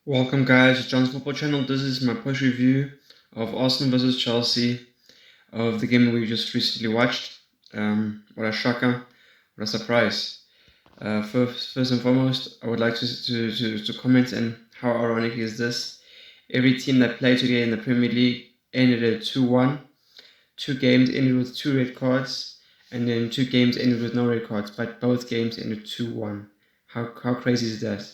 Welcome guys to John's Football Channel. This is my post review of Arsenal versus Chelsea, of the game we just recently watched. What a shocker, what a surprise. First and foremost, I would like to comment on how ironic is this. Every team that played today in the Premier League ended at 2-1. Two games ended with 2 red cards, and then 2 games ended with no red cards, but both games ended 2-1. How crazy is that?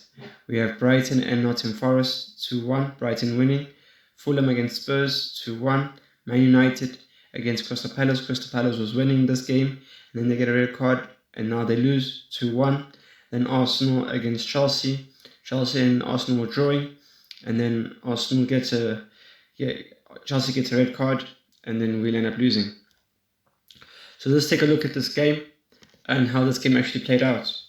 We have Brighton and Nottingham Forest 2-1, Brighton winning. Fulham against Spurs 2-1. Man United against Crystal Palace. Crystal Palace was winning this game, and then they get a red card, and now they lose 2-1. Then Arsenal against Chelsea. Chelsea and Arsenal were drawing, and then Chelsea gets a red card, and then we'll end up losing. So let's take a look at this game and how this game actually played out.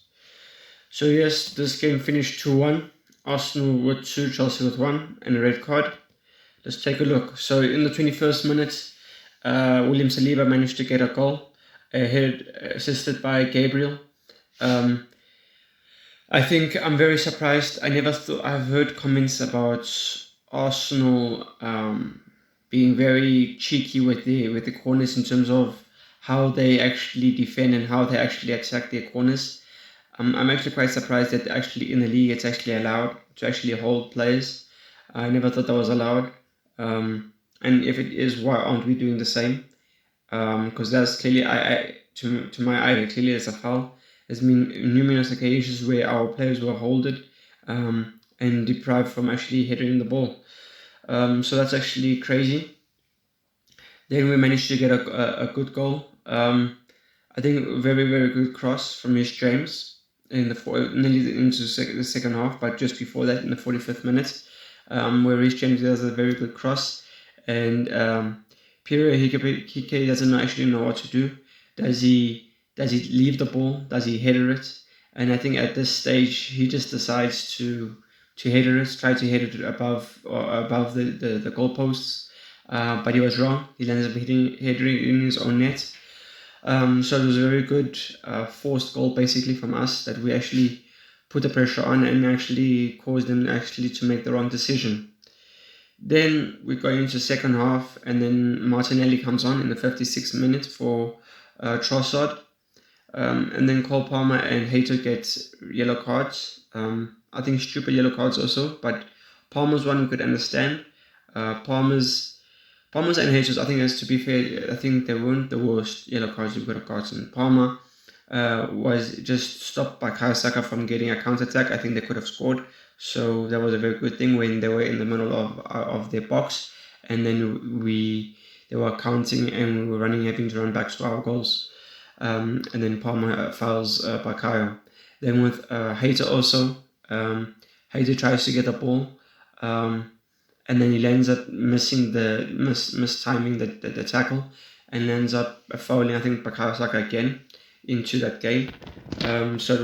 So yes, this game finished 2-1. Arsenal with 2, Chelsea with 1, and a red card. Let's take a look. So in the 21st minute, William Saliba managed to get a goal, assisted by Gabriel. I think I'm very surprised. I've heard comments about Arsenal being very cheeky with the corners in terms of how they actually defend and how they actually attack their corners. I'm actually quite surprised that actually in the league it's actually allowed to actually hold players. I never thought that was allowed. And if it is, why aren't we doing the same? Because that's clearly, to my eye, clearly it's a foul. There's been numerous occasions where our players were holded and deprived from actually hitting the ball. So that's actually crazy. Then we managed to get a good goal. I think a very, very good cross from Reece James nearly into the second half, but just before that, in the 45th minute, where Reece James does a very good cross, and Pierre Hike doesn't actually know what to do. Does he leave the ball? Does he header it? And I think at this stage he just decides to header it, try to header it above the goalposts, but he was wrong. He ends up headering in his own net. So it was a very good forced goal basically from us, that we actually put the pressure on and actually caused them actually to make the wrong decision. Then we go into second half, and then Martinelli comes on in the 56th minute for Trossard. And then Cole Palmer and Hato get yellow cards. I think stupid yellow cards also, but Palmer's one we could understand. Palmer's and Hato's, I think, as to be fair, I think they weren't the worst yellow cards we could have gotten. Palmer was just stopped by Bukayo Saka from getting a counter-attack. I think they could have scored. So that was a very good thing when they were in the middle of their box, and then they were counting and we were having to run back to our goals. And then Palmer fouls Bukayo. Then with Hato also, Hato tries to get the ball, and then he ends up mistiming the tackle, and ends up fouling, I think, Bukayo Saka again into that game. So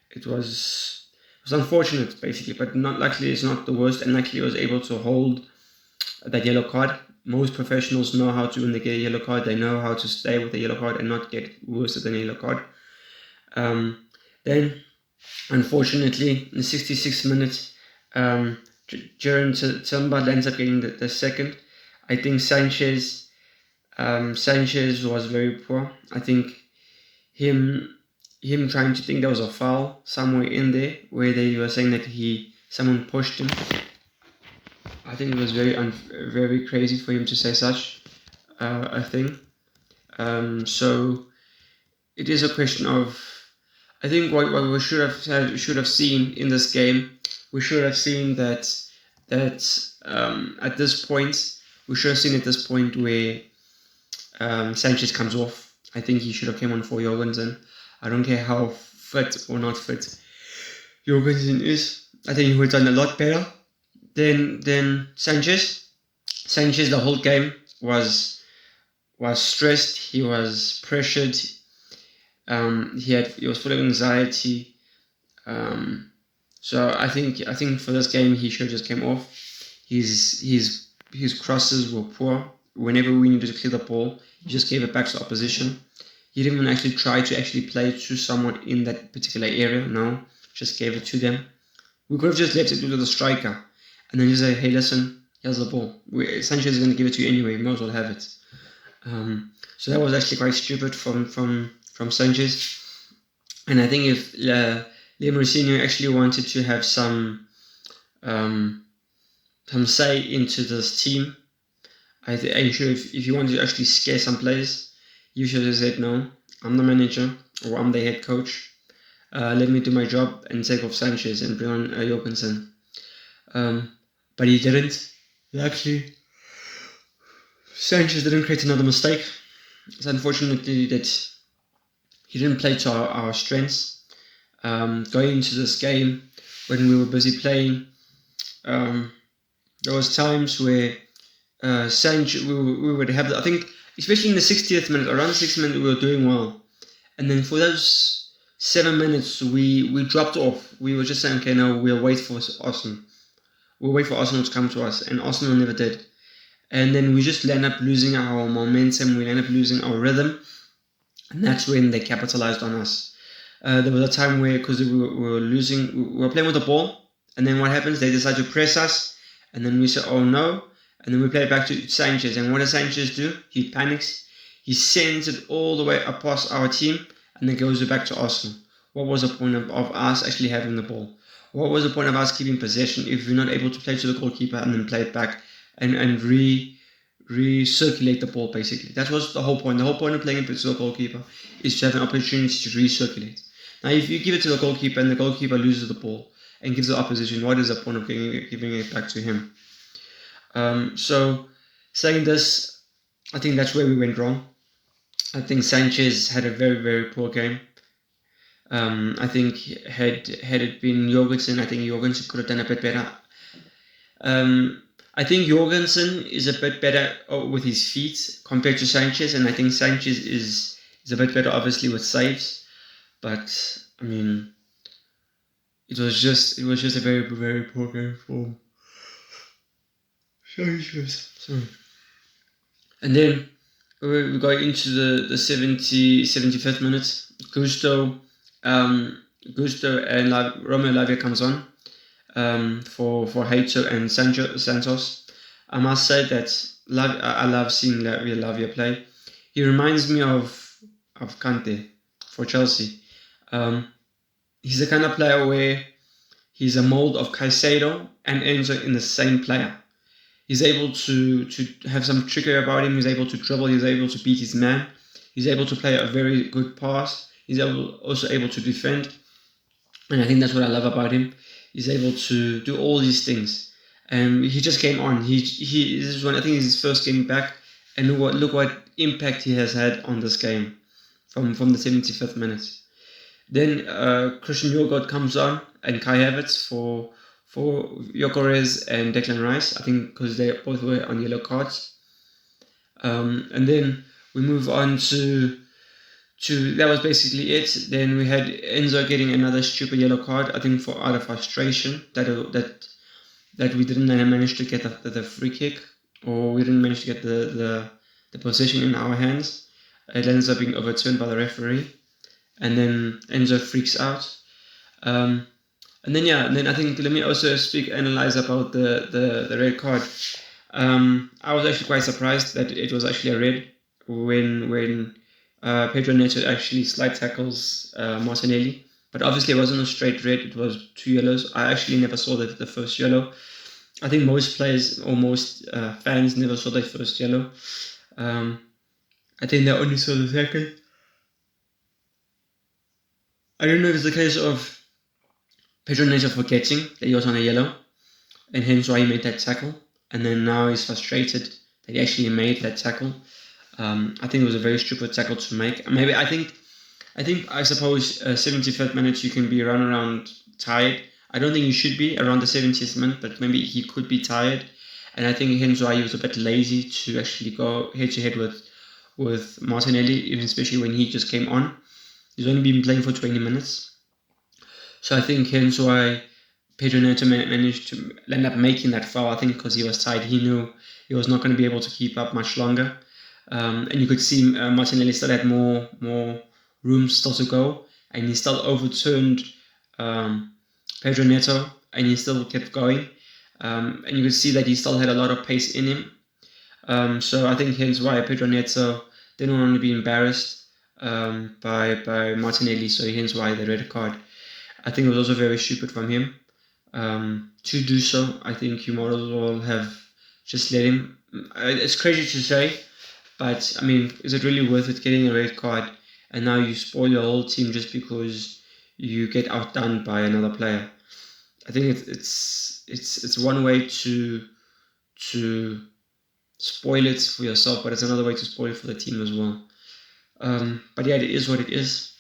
it was unfortunate basically, but not luckily it's not the worst, and luckily he was able to hold that yellow card. Most professionals know how to, when they get a yellow card, they know how to stay with the yellow card and not get worse than a yellow card. Then, unfortunately, in the 66th minute, Jurrien Timber ends up getting the second. I think Sanchez was very poor. I think him trying to think there was a foul somewhere in there where they were saying that someone pushed him. I think it was very crazy for him to say such a thing. So it is a question of, I think what we should have seen in this game. We should have seen that at this point, where Sanchez comes off. I think he should have came on for Jorgensen. I don't care how fit or not fit Jorgensen is. I think he would have done a lot better than Sanchez. Sanchez the whole game was stressed. He was pressured. He was full of anxiety. So I think for this game he should have just came off. His crosses were poor. Whenever we needed to clear the ball, he just gave it back to the opposition. He didn't even actually try to actually play to someone in that particular area. No, just gave it to them. We could have just left it to the striker and then just say, hey, listen, here's the ball. Sanchez is going to give it to you anyway. You might as well have it. So that was actually quite stupid from Sanchez. And I think if Liam Rossinho actually wanted to have some say into this team, I'm sure if you want to actually scare some players, you should have said, no, I'm the manager or I'm the head coach. Let me do my job and take off Sanchez and bring on Jorgensen. But he didn't. Actually, Sanchez didn't create another mistake. It's unfortunately that he didn't play to our strengths. Going into this game, when we were busy playing, there was times where Sanchez, we would have, I think, especially in the 60th minute, around the 60th minute, we were doing well. And then for those 7 minutes, we dropped off. We were just saying, okay, no, we'll wait for Arsenal. We'll wait for Arsenal to come to us. And Arsenal never did. And then we just end up losing our momentum. We end up losing our rhythm. And that's when they capitalized on us. There was a time where, because we were losing, we were playing with the ball. And then what happens? They decide to press us. And then we say, oh no. And then we play it back to Sanchez. And what does Sanchez do? He panics. He sends it all the way up past our team. And then goes back to Arsenal. What was the point of us actually having the ball? What was the point of us keeping possession if we're not able to play to the goalkeeper and then play it back and recirculate the ball, basically? That was the whole point. The whole point of playing it to the goalkeeper is to have an opportunity to recirculate. Now, if you give it to the goalkeeper and the goalkeeper loses the ball and gives the opposition, what is the point of giving it back to him? So, saying this, I think that's where we went wrong. I think Sanchez had a very, very poor game. I think had it been Jorgensen, I think Jorgensen could have done a bit better. I think Jorgensen is a bit better with his feet compared to Sanchez, and I think Sanchez is a bit better, obviously, with saves. But I mean, it was just a very, very poor game for Sanchez. Sorry. And then we got into the 75th minute. Gusto and Romeo Lavia comes on for Hato and Santos. I must say that I love seeing Lavia play. He reminds me of Kante for Chelsea. He's the kind of player where he's a mold of Caicedo and Enzo in the same player. He's able to have some trickery about him. He's able to dribble. He's able to beat his man. He's able to play a very good pass. He's also able to defend. And I think that's what I love about him. He's able to do all these things. And he just came on. This is I think it's his first game back. And look what impact he has had on this game from the 75th minute. Then Christian Jurgård comes on and Kai Havertz for Gyökeres and Declan Rice, I think, because they both were on yellow cards. And then we move on to that was basically it. Then we had Enzo getting another stupid yellow card, I think, out of frustration that we didn't manage to get the free kick, or we didn't manage to get the possession in our hands. It ends up being overturned by the referee, and then Enzo freaks out. And then I think, let me also analyze about the red card. I was actually quite surprised that it was actually a red when Pedro Neto actually slide tackles Martinelli. But obviously it wasn't a straight red, it was 2 yellows. I actually never saw the first yellow. I think most players or most fans never saw the first yellow. I think they only saw the second. I don't know if it's the case of Pedro Neto forgetting that he was on a yellow, and hence why he made that tackle. And then now he's frustrated that he actually made that tackle. I think it was a very stupid tackle to make. Maybe I suppose 75th minute you can be around tired. I don't think you should be around the 70th minute, but maybe he could be tired. And I think hence why he was a bit lazy to actually go head to head with Martinelli, even especially when he just came on. He's only been playing for 20 minutes. So I think hence why Pedro Neto managed to end up making that foul. I think because he was tired. He knew he was not going to be able to keep up much longer. And you could see Martinelli still had more room still to go. And he still overturned Pedro Neto. and he still kept going. And you could see that he still had a lot of pace in him. So I think hence why Pedro Neto didn't want to be embarrassed by Martinelli, so hence why the red card. I think it was also very stupid from him to do so. I think you might as well have just let him. It's crazy to say, but I mean, is it really worth it getting a red card and now you spoil your whole team just because you get outdone by another player? I think it's one way to spoil it for yourself, but it's another way to spoil it for the team as well. But yeah, it is what it is.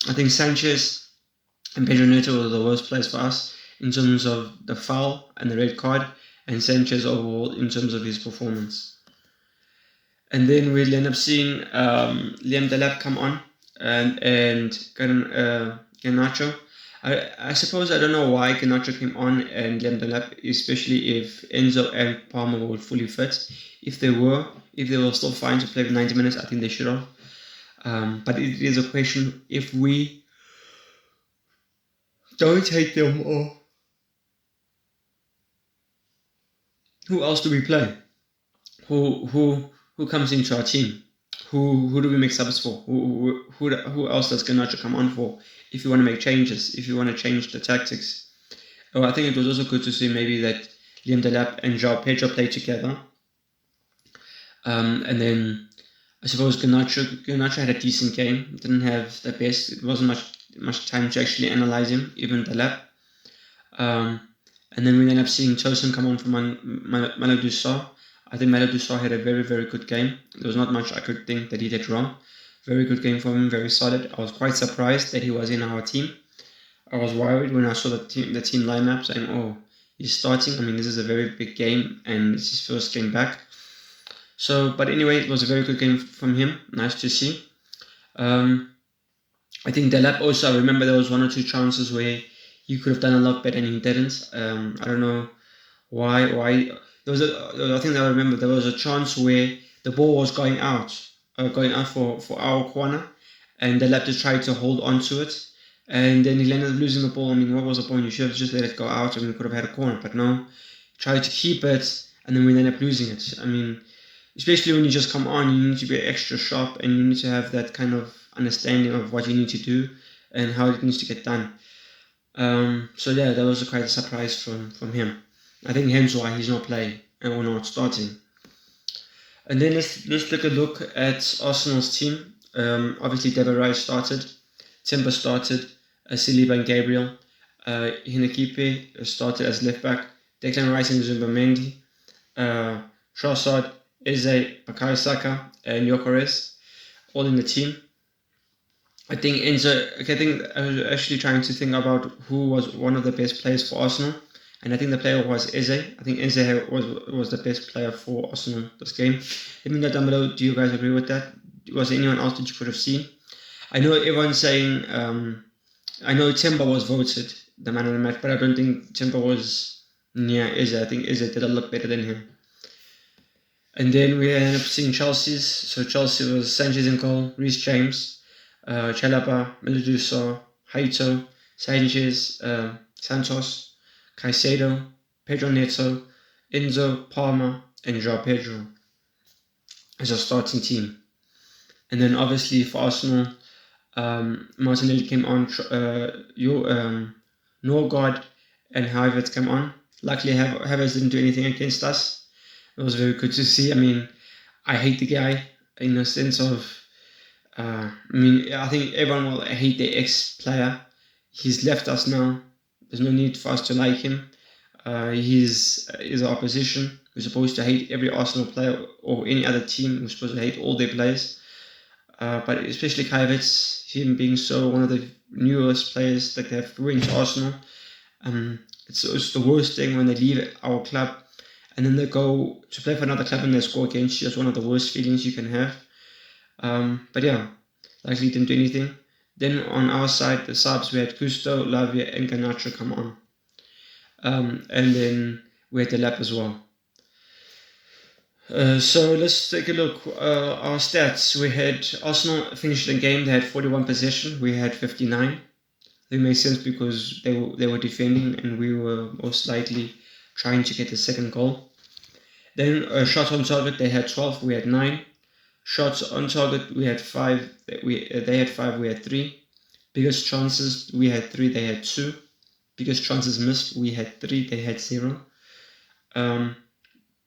I think Sanchez and Pedro Neto were the worst players for us in terms of the foul and the red card, and Sanchez overall in terms of his performance. And then we'll end up seeing Liam Delap come on and Garnacho. I suppose I don't know why Garnacho came on and Liam Delap, especially if Enzo and Palmer were fully fit. If they were still fine to play for 90 minutes, I think they should have. But it is a question, if we don't take them off, who else do we play? Who comes into our team? Who do we make subs for? Who else does Garnacho come on for? If you want to make changes, if you want to change the tactics. Oh, I think it was also good to see maybe that Liam Delap and João Pedro play together. And then I suppose Garnacho had a decent game. Didn't have the best. It wasn't much time to actually analyze him, even Delap. And then we ended up seeing Tosin come on from Mamadou Sarr. I think Mamadou Sarr had a very, very good game. There was not much I could think that he did wrong. Very good game from him, very solid. I was quite surprised that he was in our team. I was worried when I saw the team lineup, saying, "Oh, he's starting." I mean, this is a very big game, and it's his first game back. So, but anyway, it was a very good game from him. Nice to see. I think Delap also, I remember there was one or two chances where he could have done a lot better and he didn't. I don't know why. I think I remember there was a chance where the ball was going out for our corner, and Delap just tried to hold on to it, and then he ended up losing the ball. I mean, what was the point? You should have just let it go out and we could have had a corner, but no, tried to keep it, and then we ended up losing it. I mean, especially when you just come on, you need to be extra sharp and you need to have that kind of understanding of what you need to do and how it needs to get done. So yeah, that was quite a surprise from him. I think hence why he's not playing or not starting. And then let's take a look at Arsenal's team. Obviously, David Rice started, Timber started, Saliba and Gabriel. Hinekipe started as left back, Declan Rice and Zubimendi, Trossard, Eze, Bukayo Saka, and Gyökeres, all in the team. I think I was actually trying to think about who was one of the best players for Arsenal, and I think the player was Eze. I think Eze was the best player for Arsenal this game. Let me know down below, do you guys agree with that? Was there anyone else that you could have seen? I know everyone's saying, I know Timber was voted the man of the match, but I don't think Timber was near Eze. I think Eze did a lot better than him. And then we ended up seeing Chelsea's. So Chelsea was Sanchez in goal, Reece James, Chalaba, Mamadou Sarr, Haito, Sanchez, Santos, Caicedo, Pedro Neto, Enzo, Palmer, and João Pedro as a starting team. And then obviously for Arsenal, Martinelli came on, Norgard and Havertz came on. Luckily Havertz didn't do anything against us. It was very good to see. I mean, I hate the guy in the sense of, I think everyone will hate the ex-player. He's left us now. There's no need for us to like him. He's an opposition. We're supposed to hate every Arsenal player or any other team. We're supposed to hate all their players. But especially Kai Havertz, him being one of the newest players that they have ruined Arsenal. It's the worst thing when they leave our club and then they go to play for another club and they score against you. It's one of the worst feelings you can have. But yeah, luckily didn't do anything. Then on our side, the subs, we had Gusto, Lavia, and Garnacho come on. And then we had the lap as well. So let's take a look. Our stats. We had Arsenal finished the game. They had 41 possession. We had 59. It made sense because they were defending and we were most likely trying to get the second goal. Then shots on target, they had 12, we had 9. Shots on target, we had 5. They had 5, we had 3. Biggest chances, we had 3, they had 2. Biggest chances missed, we had 3, they had 0.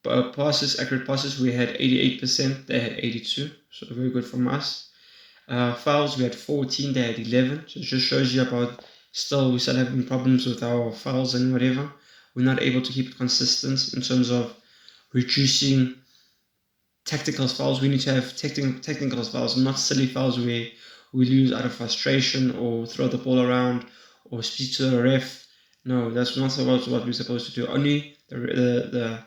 Passes, accurate passes, we had 88%, they had 82. So very good from us. Fouls, we had 14, they had 11. So it just shows you about we still having problems with our fouls and whatever. We're not able to keep it consistent in terms of reducing tactical fouls. We need to have technical fouls, not silly fouls where we lose out of frustration or throw the ball around or speak to the ref. No, that's not what we're supposed to do. Only the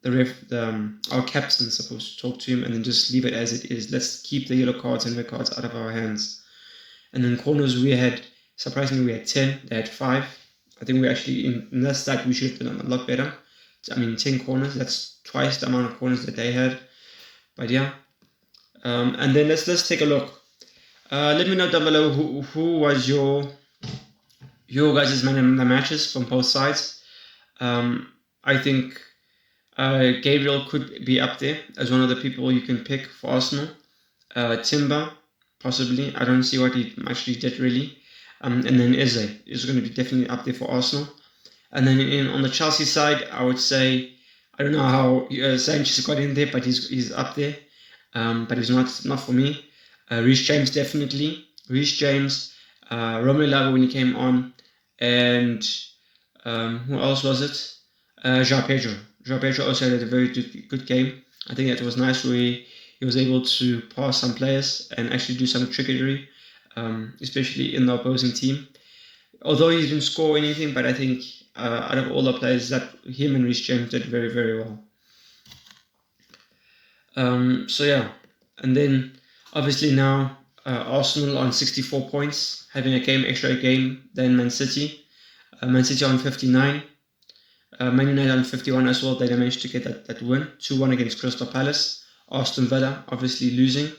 ref, our captain's supposed to talk to him and then just leave it as it is. Let's keep the yellow cards and red cards out of our hands. And then corners, surprisingly, we had 10. They had 5. I think we actually, in that stat, we should have done a lot better. 10 corners, that's twice the amount of corners that they had. But yeah. And then let's take a look. Let me know down below who was your guys' man in the matches from both sides. I think Gabriel could be up there as one of the people you can pick for Arsenal. Timber, possibly. I don't see what he actually did really. And then Eze is going to be definitely up there for Arsenal. And then on the Chelsea side, I would say, I don't know how Sanchez got in there, but he's up there. But he's not for me. Reece James, definitely. Reece James, Romelu Lukaku when he came on, and who else was it? João Pedro. João Pedro also had a very good game. I think that was nice where he was able to pass some players and actually do some trickery, especially in the opposing team. Although he didn't score anything, but I think out of all the players, that him and Reece James did very, very well. So yeah, and then obviously now Arsenal on 64 points, having a extra game than Man City. Man City on 59. Man United on 51 as well. They managed to get that win, 2-1 against Crystal Palace. Aston Villa obviously losing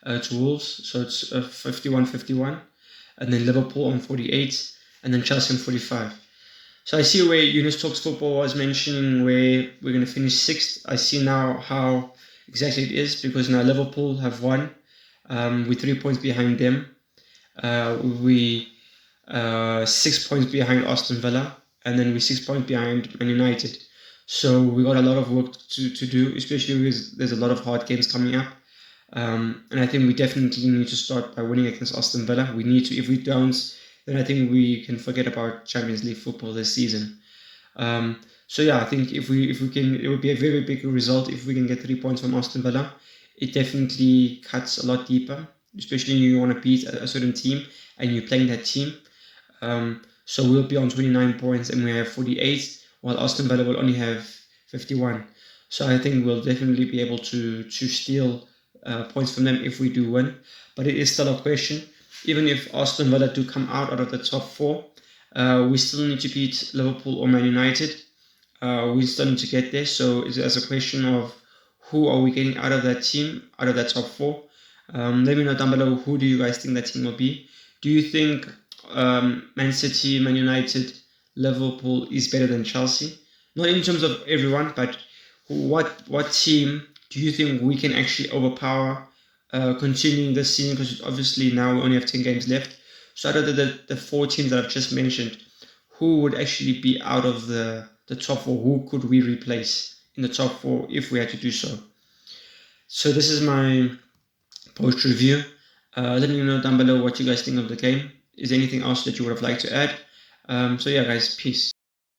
to Wolves, so it's 51-51. And then Liverpool on 48, and then Chelsea on 45. So I see where Eunice Talks Football was mentioning where we're going to finish 6th. I see now how exactly it is, because now Liverpool have won. We're 3 points behind them. We 6 points behind Aston Villa, and then we're 6 points behind Man United. So we got a lot of work to do, especially because there's a lot of hard games coming up. And I think we definitely need to start by winning against Aston Villa. We need to. If we don't, then I think we can forget about Champions League football this season. So yeah, I think if we can, it would be a very big result if we can get 3 points from Aston Villa. It definitely cuts a lot deeper, especially when you want to beat a certain team and you're playing that team. So we'll be on 29 points and we have 48, while Aston Villa will only have 51. So I think we'll definitely be able to steal points from them if we do win. But it is still a question. Even if Aston Villa do come out of the top 4, we still need to beat Liverpool or Man United. We still need to get there. So it's a question of who are we getting out of that team, out of that top 4. Let me know down below, who do you guys think that team will be? Do you think Man City, Man United, Liverpool is better than Chelsea? Not in terms of everyone, but what team do you think we can actually overpower continuing this season? Because obviously now we only have 10 games left. So out of the 4 teams that I've just mentioned, who would actually be out of the top 4? Who could we replace in the top 4 if we had to do so? So this is my post review. Let me know down below what you guys think of the game. Is there anything else that you would have liked to add? So yeah guys, peace.